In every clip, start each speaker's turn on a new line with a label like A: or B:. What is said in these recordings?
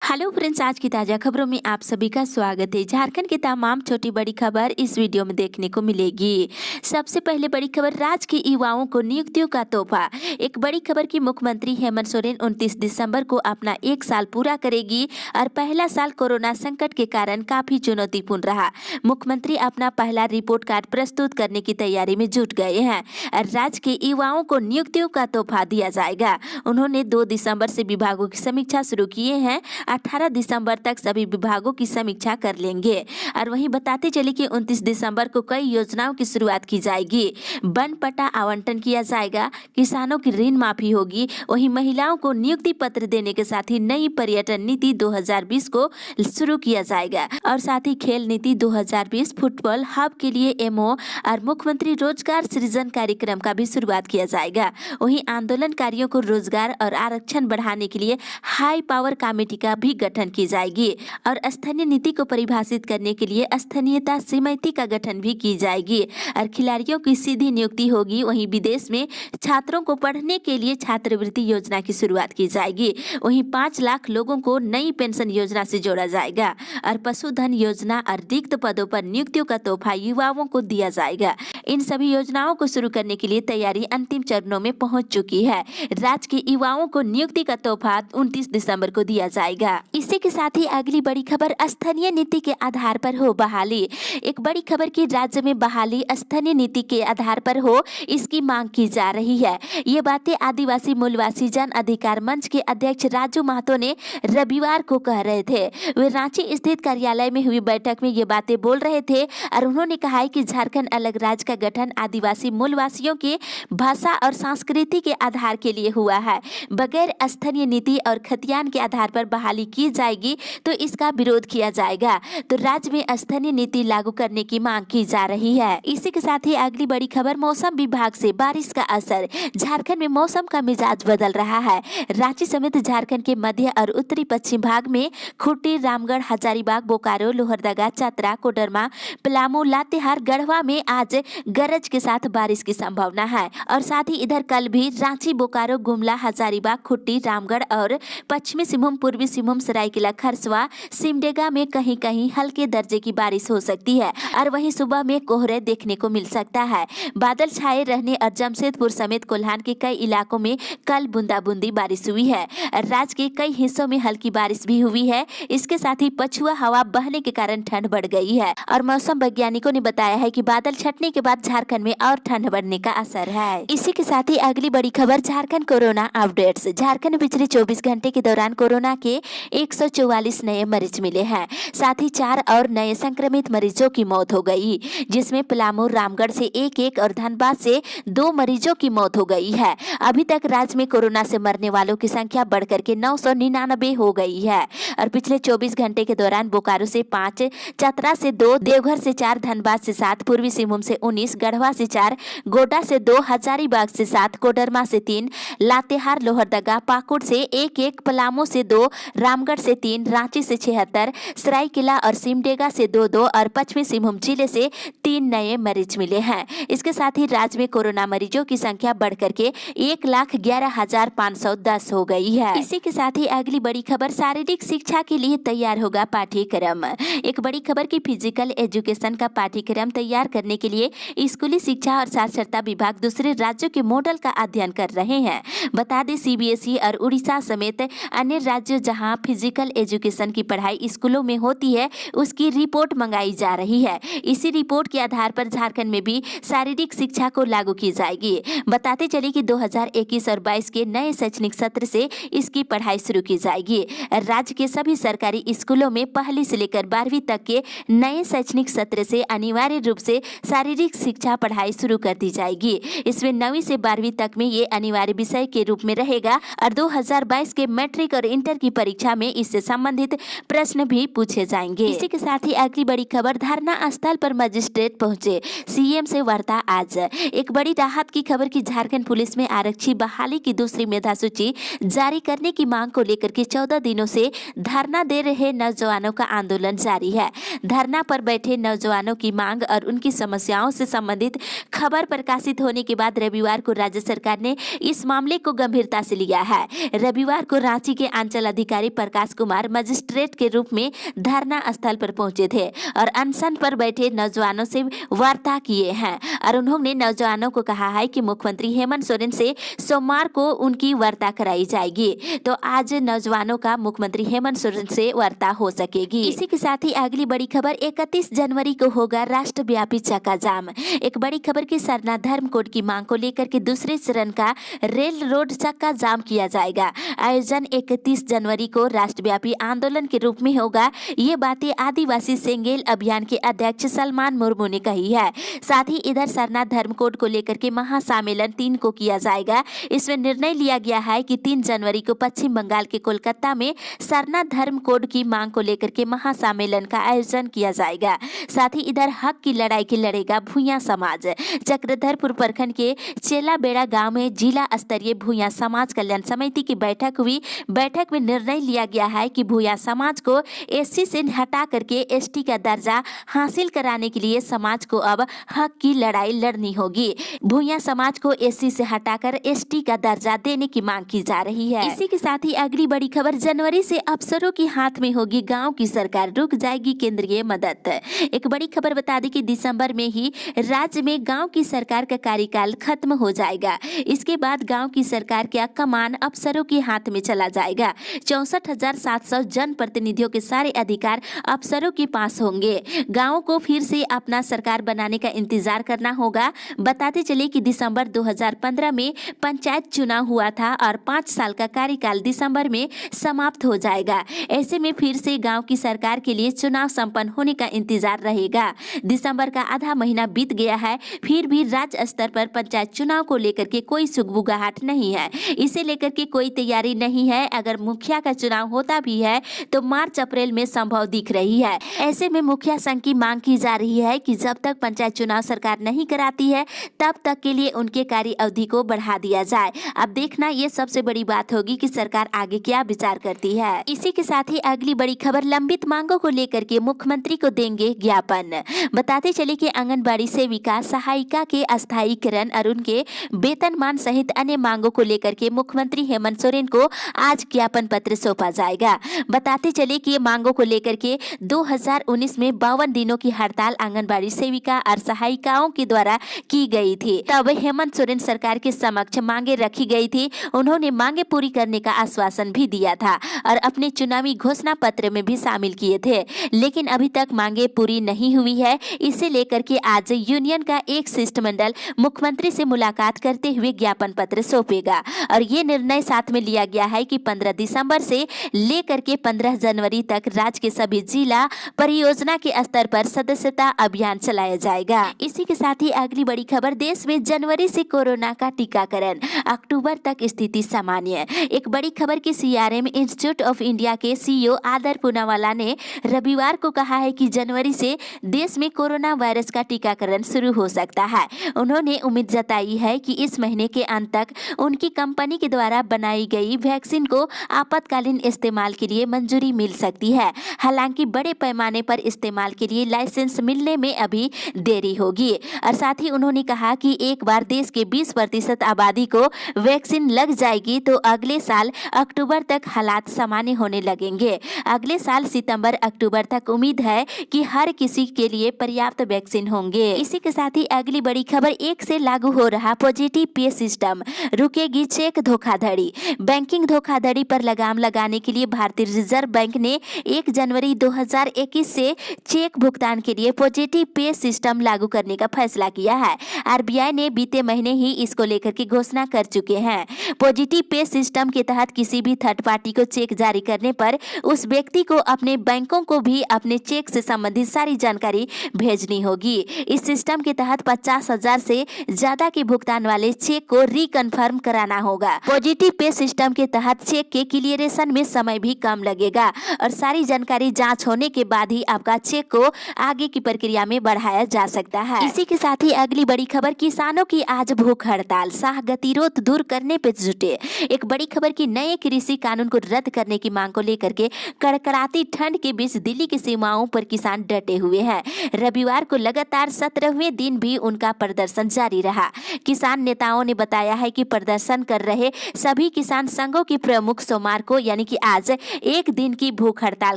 A: Hello friends, आज की ताज़ा खबरों में आप सभी का स्वागत है। झारखंड की तमाम छोटी बड़ी खबर इस वीडियो में देखने को मिलेगी। सबसे पहले बड़ी खबर, राज्य के युवाओं को नियुक्तियों का तोहफा। एक बड़ी खबर की मुख्यमंत्री हेमंत सोरेन 29 दिसंबर को अपना 1 साल पूरा करेगी और पहला साल कोरोना संकट के कारण काफी चुनौतीपूर्ण रहा। मुख्यमंत्री अपना पहला रिपोर्ट कार्ड प्रस्तुत करने की तैयारी में जुट गए हैं और राज्य के युवाओं को नियुक्तियों का तोहफा दिया जाएगा। उन्होंने 2 दिसंबर से विभागों की समीक्षा शुरू किए हैं। 18 दिसंबर तक सभी विभागों की समीक्षा कर लेंगे। और वहीं बताते चले कि 29 दिसंबर को कई योजनाओं की शुरुआत की जाएगी। वन पट्टा आवंटन किया जाएगा, किसानों की ऋण माफी होगी, वहीं महिलाओं को नियुक्ति पत्र देने के साथ ही नई पर्यटन नीति 2020 को शुरू किया जाएगा और साथ ही खेल नीति 2020, फुटबॉल हब के लिए एमओ और मुख्यमंत्री रोजगार सृजन कार्यक्रम का भी शुरुआत किया जाएगा। वहीं आंदोलनकारियों को रोजगार और आरक्षण बढ़ाने के लिए हाई पावर कमेटी का भी गठन की जाएगी और स्थानीय नीति को परिभाषित करने के लिए स्थानीयता समिति का गठन भी की जाएगी और खिलाड़ियों की सीधी नियुक्ति होगी। वहीं विदेश में छात्रों को पढ़ने के लिए छात्रवृत्ति योजना की शुरुआत की जाएगी। वहीं 5 लाख लोगों को नई पेंशन योजना से जोड़ा जाएगा और पशुधन योजना और रिक्त पदों पर नियुक्तियों का तोहफा युवाओं को दिया जाएगा। इन सभी योजनाओं को शुरू करने के लिए तैयारी अंतिम चरणों में पहुंच चुकी है। राज्य के युवाओं को नियुक्ति का तोहफा 29 दिसंबर को दिया जाएगा। इसी के साथ ही अगली बड़ी खबर, स्थानीय नीति के आधार पर हो बहाली। एक बड़ी खबर की राज्य में बहाली स्थानीय नीति के आधार पर हो, इसकी मांग की जा रही है। ये बातें आदिवासी मूलवासी जन अधिकार मंच के अध्यक्ष राजू महतो ने रविवार को कह रहे थे। वे रांची स्थित कार्यालय में हुई बैठक में ये बातें बोल रहे थे और उन्होंने कहा है कि झारखंड अलग राज्य का गठन आदिवासी मूलवासियों के भाषा और संस्कृति के आधार के लिए हुआ है। बगैर स्थानीय नीति और खतियान के आधार पर बहाली की जाएगी तो इसका विरोध किया जाएगा। तो राज्य में स्थानीय नीति लागू करने की मांग की जा रही है। इसी के साथ ही अगली बड़ी खबर, मौसम विभाग से बारिश का असर। झारखंड में मौसम का मिजाज बदल रहा है। रांची समेत झारखंड के मध्य और उत्तरी पश्चिम भाग में खूंटी, रामगढ़, हजारीबाग, बोकारो, लोहरदगा, चतरा, कोडरमा, पलामू, लातेहार, गढ़वा में आज गरज के साथ बारिश की संभावना है और साथ ही इधर कल भी रांची, बोकारो, गुमला, हजारीबाग, खूंटी, रामगढ़ और पश्चिमी सिंहभूम, पूर्वी सिंहभूम, सरायकेला खरसवा, सिमडेगा में कहीं कहीं हल्के दर्जे की बारिश हो सकती है और वहीं सुबह में कोहरे देखने को मिल सकता है। बादल छाए रहने और जमशेदपुर समेत कोल्हान के कई इलाकों में कल बूंदाबूंदी बारिश हुई है। राज्य के कई हिस्सों में हल्की बारिश भी हुई है। इसके साथ ही पछुआ हवा बहने के कारण ठंड बढ़ गई है और मौसम वैज्ञानिकों ने बताया है कि बादल छटने के बाद झारखंड में और ठंड बढ़ने का असर है। इसी के साथ ही अगली बड़ी खबर, झारखंड कोरोना अपडेट्स। झारखंड में पिछले 24 घंटे के दौरान कोरोना के 144 नए मरीज मिले हैं। साथ ही 4 और नए संक्रमित मरीजों की मौत हो गई, जिसमें पलामू, रामगढ़ से 1 और धनबाद से 2 मरीजों की मौत हो गई है। अभी तक राज्य में कोरोना से मरने वालों की संख्या बढ़कर के 999 हो गई है और पिछले 24 घंटे के दौरान बोकारो से 5, चतरा से 2, देवघर से 4, धनबाद से 7, पूर्वी सिंहभूम से 19, गढ़वा से 4, गोड्डा से 2, हजारीबाग से 7, कोडरमा से 3, लातेहार, लोहरदगा, पाकुड़ से 1, पलामू से 2, रामगढ़ से 3, रांची से 76, सरायकेला और सिमडेगा से 2 और पश्चिमी सिंहभूम जिले से 3 नए मरीज मिले हैं। इसके साथ ही राज्य में कोरोना मरीजों की संख्या बढ़कर के 1,11,510 हो गई है। इसी के साथ ही अगली बड़ी खबर, शारीरिक शिक्षा के लिए तैयार होगा पाठ्यक्रम। एक बड़ी खबर की फिजिकल एजुकेशन का पाठ्यक्रम तैयार करने के लिए स्कूली शिक्षा और साक्षरता विभाग दूसरे राज्यों के मॉडल का अध्ययन कर रहे हैं। बता दें, सीबीएसई और उड़ीसा समेत अन्य राज्यों जहां फिजिकल एजुकेशन की पढ़ाई स्कूलों में होती है, उसकी रिपोर्ट मंगाई जा रही है। इसी रिपोर्ट के आधार पर झारखंड में भी शारीरिक शिक्षा को लागू की जाएगी। बताते चले कि 2021 और 22 के नए शैक्षणिक सत्र से इसकी पढ़ाई शुरू की जाएगी। राज्य के सभी सरकारी स्कूलों में पहली से लेकर 12वीं तक के नए शैक्षणिक सत्र से अनिवार्य रूप से शारीरिक शिक्षा पढ़ाई शुरू कर दी जाएगी। इसमें 9वीं से 12वीं तक में ये अनिवार्य विषय के रूप में रहेगा और 2022 के मैट्रिक और इंटर की परीक्षा में इससे संबंधित प्रश्न भी पूछे जाएंगे। इसी के साथ ही अगली बड़ी खबर, धरना स्थल पर मजिस्ट्रेट पहुंचे, सीएम से वार्ता आज। एक बड़ी राहत की खबर की झारखंड पुलिस में आरक्षी बहाली की दूसरी मेधा सूची जारी करने की मांग को लेकर के 14 दिनों से धरना दे रहे नौजवानों का आंदोलन जारी है। धरना पर बैठे नौजवानों की मांग और उनकी समस्याओं से संबंधित खबर प्रकाशित होने के बाद रविवार को राज्य सरकार ने इस मामले को गंभीरता से लिया है। रविवार को रांची के अंचल अधिकारी प्रकाश कुमार मजिस्ट्रेट के रूप में धरना स्थल पर पहुंचे थे और अनशन पर बैठे नौजवानों से वार्ता किए हैं और उन्होंने नौजवानों को कहा है कि मुख्यमंत्री हेमंत सोरेन से सोमवार को उनकी वार्ता कराई जाएगी। तो आज नौजवानों का मुख्यमंत्री हेमंत सोरेन से वार्ता हो सकेगी। इसी के साथ ही अगली बड़ी खबर 31 जनवरी को होगा राष्ट्रव्यापी चक्का जाम। एक बड़ी खबर की सरना धर्म कोड की मांग को लेकर के दूसरे चरण का रेल रोड चक्का जाम किया जाएगा। आयोजन 31 जनवरी को राष्ट्रव्यापी आंदोलन के रूप में होगा। ये बातें आदिवासी सेंगेल अभियान के अध्यक्ष सलमान मुर्मू ने कही है। साथ ही इधर सरना धर्म कोड को लेकर के महासम्मेलन 3 को किया जाएगा। इसमें निर्णय लिया गया है कि 3 जनवरी को पश्चिम बंगाल के कोलकाता में सरना धर्म कोड की मांग को लेकर के महासम्मेलन का आयोजन किया जाएगा। साथ ही इधर हक की लड़ाई की लड़ेगा भूया समाज। चक्रधरपुर प्रखंड के चेलाबेड़ा गांव में जिला स्तरीय भूया समाज कल्याण समिति की बैठक हुई। बैठक में निर्णय लिया गया है कि भूया समाज को एससी से हटा करके एसटी का दर्जा हासिल कराने के लिए समाज को अब हक की लड़ाई लड़नी होगी। भूया समाज को एससी से हटाकर एसटी का दर्जा देने की मांग की जा रही है। इसी के साथ ही अगली बड़ी खबर, जनवरी से अफसरों के हाथ में होगी गांव की सरकार, रुक जाएगी केंद्रीय मदद। एक बड़ी खबर बता दें कि दिसंबर में ही राज्य में गांव की सरकार का कार्यकाल खत्म हो जाएगा। इसके बाद गांव की सरकार का कमान अफसरों के हाथ में चला जाएगा। 64,700 जनप्रतिनिधियों के सारे अधिकार अफसरों के पास होंगे। गांवों को फिर से अपना सरकार बनाने का इंतजार करना होगा। बताते चले कि दिसंबर 2015 में पंचायत चुनाव हुआ था और 5 साल का कार्यकाल दिसंबर में समाप्त हो जाएगा। ऐसे में फिर से गांव की सरकार के लिए चुनाव संपन्न होने का इंतजार रहेगा। दिसंबर का आधा महीना बीत गया है, फिर भी राज्य स्तर पर पंचायत चुनाव को लेकर के कोई सुगबुगाहट नहीं है। इसे लेकर के कोई तैयारी नहीं है। अगर मुखिया का चुनाव होता भी है तो मार्च अप्रैल में संभव दिख रही है। ऐसे में मुखिया संघ की मांग की जा रही है कि जब तक पंचायत चुनाव सरकार नहीं कराती है तब तक के लिए उनके कार्य अवधि को बढ़ा दिया जाए। अब देखना ये सबसे बड़ी बात होगी कि सरकार आगे क्या विचार करती है। इसी के साथ ही अगली बड़ी खबर, लंबित मांगों को लेकर के मुख्यमंत्री को देंगे ज्ञापन। बताते चले कि आंगनबाड़ी सेविका सहायिका के अस्थायीकरण और उनके वेतनमान सहित अन्य मांगों को लेकर के मुख्यमंत्री हेमंत सोरेन को आज ज्ञापन पत्र सौंपा जाएगा। बताते चले कि ये मांगों को लेकर के 2019 में 52 दिनों की हड़ताल आंगनबाड़ी सेविका और सहायिकाओं के द्वारा की गई थी। तब हेमंत सोरेन सरकार के समक्ष मांगे रखी गई थी। उन्होंने मांगे पूरी करने का आश्वासन भी दिया था और अपने चुनावी घोषणा पत्र में भी शामिल किए थे, लेकिन अभी तक मांगे पूरी नहीं हुई है। इसे लेकर के आज यूनियन का एक शिष्टमंडल मुख्यमंत्री से मुलाकात करते हुए ज्ञापन पत्र सौंपेगा और ये निर्णय साथ में लिया गया है कि 15 दिसंबर से लेकर के 15 जनवरी तक राज्य के सभी जिला परियोजना के स्तर पर सदस्यता अभियान चलाया जाएगा। इसी के साथ ही अगली बड़ी खबर, देश में जनवरी से कोरोना का टीकाकरण, अक्टूबर तक स्थिति सामान्य। एक बड़ी खबर की सीआरएम इंस्टीट्यूट ऑफ इंडिया के सीईओ आदर पूनावाला ने रविवार को कहा है कि जनवरी से देश में कोरोना वायरस का टीकाकरण शुरू हो सकता है। उन्होंने उम्मीद जताई है कि इस महीने के अंत तक उनकी कंपनी के द्वारा बनाई गई वैक्सीन को आपातकालीन इस्तेमाल के लिए मंजूरी मिल सकती है। हालांकि बड़े पैमाने पर इस्तेमाल के लिए लाइसेंस मिलने में अभी देरी होगी। और साथ ही उन्होंने कहा कि एक बार देश के 20% आबादी को वैक्सीन लग जाएगी तो अगले साल अक्टूबर तक हालात सामान्य होने लगेंगे। अगले साल सितंबर अक्टूबर तक उम्मीद है कि हर किसी के लिए पर्याप्त वैक्सीन होंगे। इसी के साथ ही अगली बड़ी खबर, 1 से लागू हो रहा पॉजिटिव पे सिस्टम, रुकेगी चेक धोखाधड़ी। बैंकिंग धोखाधड़ी पर लगाम लगाने के लिए भारतीय रिजर्व बैंक ने 1 जनवरी 2021 से चेक भुगतान के लिए पॉजिटिव पे सिस्टम लागू करने का फैसला किया है। आरबीआई ने बीते महीने ही इसको लेकर के घोषणा कर चुके हैं। पॉजिटिव पे सिस्टम के तहत किसी भी थर्ड पार्टी को चेक जारी करने पर उस व्यक्ति को अपने बैंकों को भी अपने चेक से संबंधित सारी जानकारी भेजनी होगी। इस सिस्टम के तहत 50,000 से ज्यादा के भुगतान वाले चेक को रिकन्फर्म कराना होगा। पॉजिटिव पे सिस्टम के तहत चेक के क्लियरेशन में समय भी कम लगेगा और सारी जानकारी जांच होने के बाद ही आपका चेक को आगे की प्रक्रिया में बढ़ाया जा सकता है। इसी के साथ ही अगली बड़ी खबर, किसानों की आज भूख हड़ताल, शाह गतिरोध दूर करने पे जुटे। एक बड़ी खबर की नए कृषि कानून को रद्द करने की मांग को लेकर के कड़कड़ाती ठंड के बीच दिल्ली की सीमाओं पर किसान डटे हुए हैं। रविवार को लगातार 17वें दिन भी उनका प्रदर्शन जारी रहा। किसान नेताओं ने बताया है कि प्रदर्शन कर रहे सभी किसान संघों के प्रमुख सोमवार को यानी कि आज एक दिन की भूख हड़ताल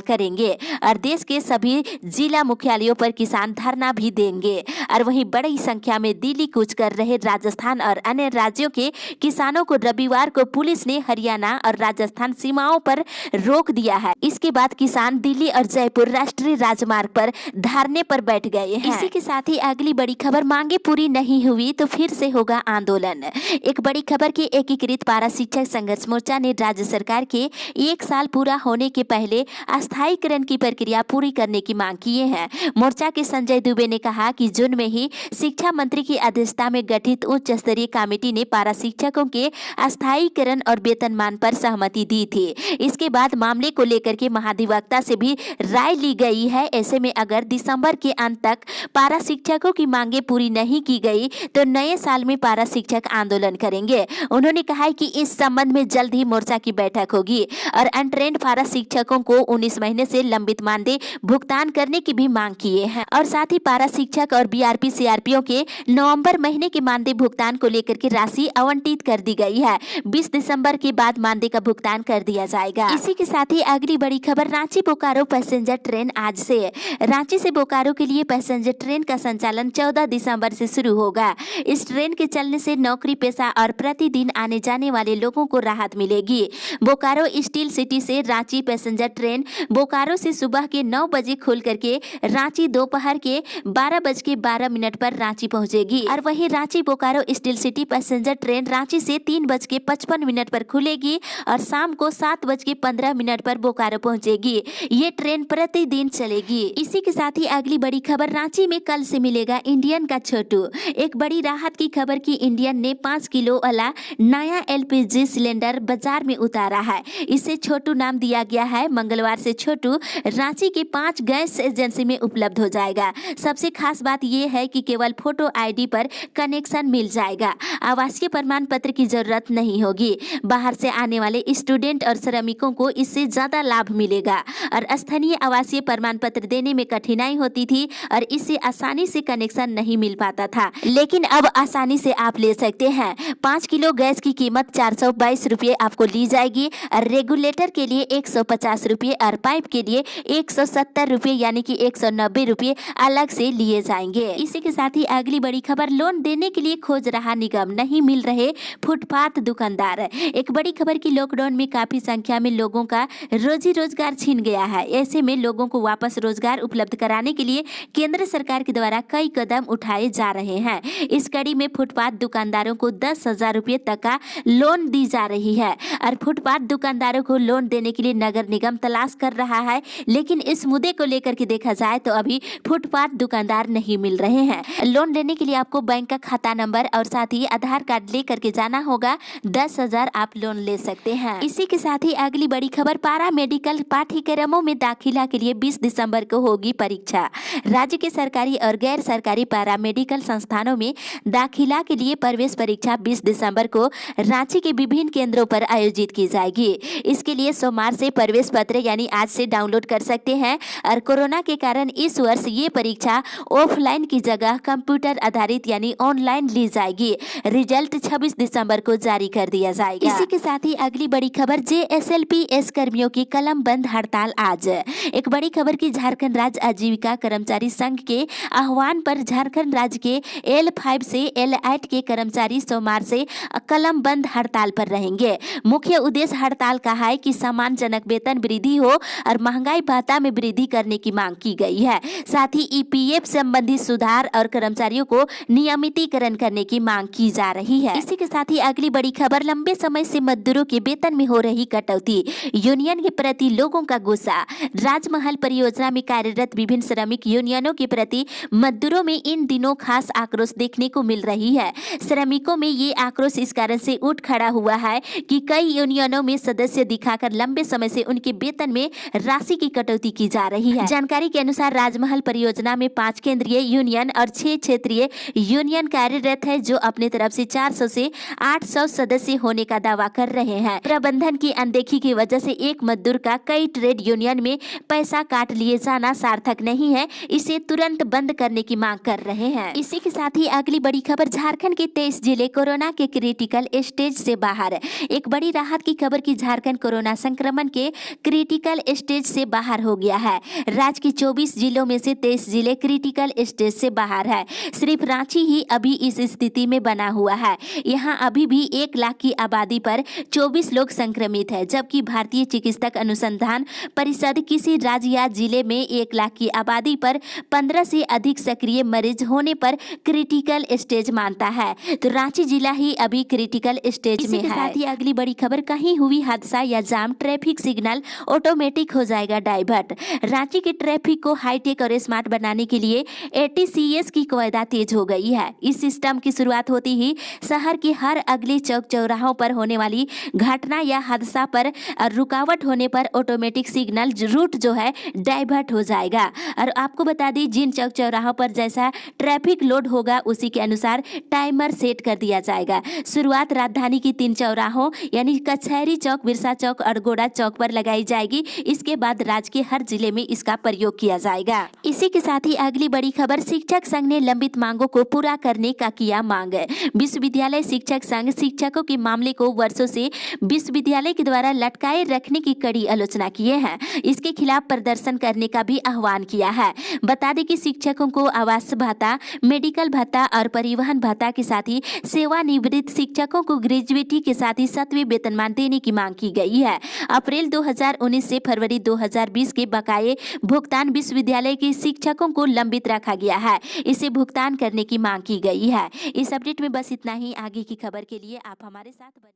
A: करेंगे और देश के सभी जिला मुख्यालयों पर किसान धरना भी देंगे। और वहीं बड़ी संख्या में दिल्ली कूच कर रहे राजस्थान और अन्य राज्यों के किसानों को रविवार को पुलिस ने हरियाणा और राजस्थान सीमाओं पर रोक दिया है। इसके बाद किसान दिल्ली और जयपुर राष्ट्रीय राजमार्ग पर धरने पर बैठ गए हैं। इसी के साथ ही अगली बड़ी खबर, मांगे पूरी नहीं हुई तो फिर से होगा आंदोलन। एक बड़ी खबर की एकीकृत पारा शिक्षक संघर्ष मोर्चा ने राज्य सरकार के 1 साल पूरा होने के पहले अस्थायीकरण की प्रक्रिया पूरी करने की मांग किए हैं। मोर्चा के संजय दुबे ने कहा कि जून में ही शिक्षा मंत्री की अध्यक्षता में गठित उच्च स्तरीय कमेटी ने पारा शिक्षकों के अस्थायीकरण और वेतनमान पर सहमति दी थी। इसके बाद मामले को लेकर के महाधिवक्ता से भी राय ली गई है। ऐसे में अगर दिसंबर के अंत तक पारा शिक्षकों की मांगे पूरी नहीं की गई तो नए साल में पारा शिक्षक आंदोलन करेंगे। उन्होंने कहा है कि इस संबंध में जल्द ही मोर्चा की बैठक होगी और अनट्रेंड पारा शिक्षकों को 19 महीने से लंबित मानदेय भुगतान करने की भी मांग किए हैं। और साथ ही पारा शिक्षक और बीआरपी सीआरपीओ के नवंबर महीने के मानदेय भुगतान को लेकर के राशि आवंटित कर दी गई है। 20 दिसंबर के बाद मानदेय का भुगतान कर दिया जाएगा। इसी के साथ ही अगली बड़ी खबर, रांची बोकारो पैसेंजर ट्रेन आज से। रांची से बोकारो के लिए पैसेंजर ट्रेन का संचालन 14 दिसंबर से शुरू होगा। इस ट्रेन के चलने से नौकरी पेशा और प्रतिदिन आने जाने वाले लोगों को राहत मिलेगी। बोकारो स्टील सिटी से रांची पैसेंजर ट्रेन बोकारो से सुबह के 9 बजे खुल करके रांची दोपहर के 12:12 पर रांची पहुंचेगी। और वहीं Ranchi Bokaro steel city passenger train Ranchi से 3:55 पर खुलेगी और शाम को 7:15 पर बोकारो पहुंचेगी। ये ट्रेन प्रतिदिन चलेगी। इसी के साथ ही अगली बड़ी खबर, रांची में कल से मिलेगा इंडियन का छोटू। एक बड़ी राहत की खबर की इंडियन ने 5 किलो वाला नया एलपीजी सिलेंडर बाजार में उतारा है। इसे छोटू नाम दिया गया है। मंगलवार से छोटू रांची के 5 गैस एजेंसी में उपलब्ध हो जाएगा। सबसे खास बात यह है कि केवल फोटो आईडी पर कनेक्शन मिल जाएगा। आवासीय प्रमाण पत्र की जरूरत नहीं होगी। बाहर से आने वाले स्टूडेंट और श्रमिकों को इससे ज्यादा लाभ मिलेगा। और स्थानीय आवासीय प्रमाण पत्र देने में कठिनाई होती थी और इससे आसानी से कनेक्शन नहीं मिल पाता था, लेकिन अब आसानी से आप ले सकते हैं। 5 किलो गैस की कीमत 422 रुपये आपको ली जाएगी और रेगुलेटर के लिए 150 रुपये और पाइप के लिए 170 रुपये यानी कि 190 रुपये अलग से लिए जाएंगे। इसी के साथ ही अगली बड़ी खबर, लोन देने के लिए खोज रहा निगम, नहीं मिल रहे फुटपाथ दुकानदार। एक बड़ी खबर की लॉकडाउन में काफी संख्या में लोगों का रोजी रोजगार छिन गया है। ऐसे में लोगों को वापस रोजगार उपलब्ध कराने के लिए केंद्र सरकार के द्वारा कई कदम उठाए जा रहे हैं। इस कड़ी में फुटपाथ दुकानदारों को 10,000 रुपये तक का लोन दी जा रही है और फुटपाथ दुकानदारों को लोन देने के लिए नगर निगम तलाश कर रहा है। लेकिन इस मुद्दे को लेकर के देखा जाए तो अभी फुटपाथ दुकानदार नहीं मिल रहे हैं। लोन लेने के लिए आपको बैंक का खाता नंबर और साथ ही आधार कार्ड लेकर के जाना होगा। 10,000 आप लोन ले सकते हैं। इसी के साथ ही अगली बड़ी खबर, पारा मेडिकल पाठ्यक्रमों में दाखिला के लिए 20 दिसंबर को होगी परीक्षा। राज्य के सरकारी और गैर सरकारी पारा मेडिकल संस्थानों में दाखिला के लिए प्रवेश परीक्षा 20 दिसंबर को रांची के विभिन्न केंद्रों पर आयोजित की जाएगी। इसके लिए सोमवार से प्रवेश पत्र यानी आज से डाउनलोड कर सकते हैं। और कोरोना के कारण इस वर्ष ये परीक्षा ऑफलाइन की जगह कंप्यूटर आधारित यानी ऑनलाइन ली जाएगी। रिजल्ट 26 दिसंबर को जारी कर दिया जाएगा। इसी के साथ ही अगली बड़ी खबर, जेएसएलपीएस कर्मियों की कलम बंद हड़ताल आज। एक बड़ी खबर की झारखंड राज्य आजीविका कर्मचारी संघ के आह्वान पर झारखंड राज्य के L5 से L8 के कर्मचारी सोमवार से कलम बंद हड़ताल पर रहेंगे। मुख्य उद्देश्य हड़ताल का है कि सम्मानजनक वेतन वृद्धि हो और महंगाई भत्ता में वृद्धि करने की मांग की गई है। साथ ही ईपीएफ संबंधी सुधार और कर्मचारियों को नियमितीकरण करने की मांग की जा रही है। इसी के साथ ही अगली बड़ी खबर, लंबे समय से मजदूरों के वेतन में हो रही कटौती, यूनियन के प्रति लोगों का गुस्सा। राजमहल परियोजना में कार्यरत विभिन्न श्रमिक यूनियनों के प्रति मजदूरों में इन दिनों खास आक्रोश देखने को मिल रही है। श्रमिकों में ये आक्रोश इस कारण से उठ खड़ा हुआ है कि कई यूनियनों में सदस्य दिखाकर लंबे समय से उनके वेतन में राशि की कटौती की जा रही है। जानकारी के अनुसार राजमहल परियोजना में 5 केंद्रीय यूनियन और 6 क्षेत्रीय यूनियन कार्यरत है, जो अपनी तरफ से 400 से 800 सदस्य होने का दावा कर रहे हैं। प्रबंधन की अनदेखी की वजह से एक मजदूर का कई ट्रेड यूनियन में पैसा काट लिए जाना सार्थक नहीं है। इसे तुरंत बंद करने की मांग कर रहे हैं। इसी के साथ ही अगली बड़ी खबर, झारखंड के 23 जिले कोरोना के क्रिटिकल स्टेज से बाहर। एक बड़ी राहत की खबर की झारखंड कोरोना संक्रमण के क्रिटिकल स्टेज से बाहर हो गया है। राज्य के 24 जिलों में से 23 जिले क्रिटिकल स्टेज से बाहर है। सिर्फ रांची ही अभी इस स्थिति में बना हुआ है। यहाँ अभी भी 1 लाख की आबादी पर 24 लोग संक्रमित है, जबकि भारतीय चिकित्सक अनुसंधान परिषद किसी राज्य या जिले में 1 लाख की आबादी पर 15 से अधिक सक्रिय मरीज होने पर क्रिटिकल स्टेज मानता है। तो रांची जिला ही अभी क्रिटिकल स्टेज में है। साथ ही अगली बड़ी खबर, कहीं हुई हादसा या जाम, ट्रैफिक सिग्नल ऑटोमेटिक हो जाएगा डाइवर्ट। रांची के ट्रैफिक को हाईटेक और स्मार्ट बनाने के लिए ATCS की कवायदा तेज हो गई है। इस सिस्टम की शुरुआत होती ही शहर के हर अगले चौक चौराहों पर होने वाली घटना या हादसा पर रुकावट होने पर ऑटोमेटिक सिग्नल रूट जो है डाइवर्ट हो जाएगा। और आपको बता दें, जिन चौक चौराहों पर जैसा ट्रैफिक लोड होगा उसी के अनुसार टाइमर सेट कर दिया जाएगा। शुरुआत राजधानी की 3 चौराहों यानी कचहरी चौक, बिरसा चौक और गोड़ा चौक पर लगाई जाएगी। इसके बाद राज्य के हर जिले में इसका प्रयोग किया जाएगा। इसी के साथ ही अगली बड़ी खबर, शिक्षक संघ ने लंबित मांगों को पूरा करने का किया मांग। विश्वविद्यालय शिक्षक संघ शिक्षकों के मामले को वर्षों से विश्वविद्यालय के द्वारा लटकाए रखने की कड़ी आलोचना किए हैं। इसके खिलाफ प्रदर्शन करने का भी आह्वान किया है। बता दें कि शिक्षकों को आवास भत्ता, मेडिकल भत्ता और परिवहन भत्ता के साथ ही सेवानिवृत्त शिक्षकों को ग्रेजुएटी के साथ ही 7वें वेतनमान देने की मांग की गई है। अप्रैल 2019 से फरवरी 2020 के बकाये भुगतान विश्वविद्यालय के शिक्षकों को लंबित रखा गया है। इसे भुगतान करने की मांग की गई है। इस अपडेट में बस इतना ही। आगे की खबर के लिए आप हमारे साथ बने।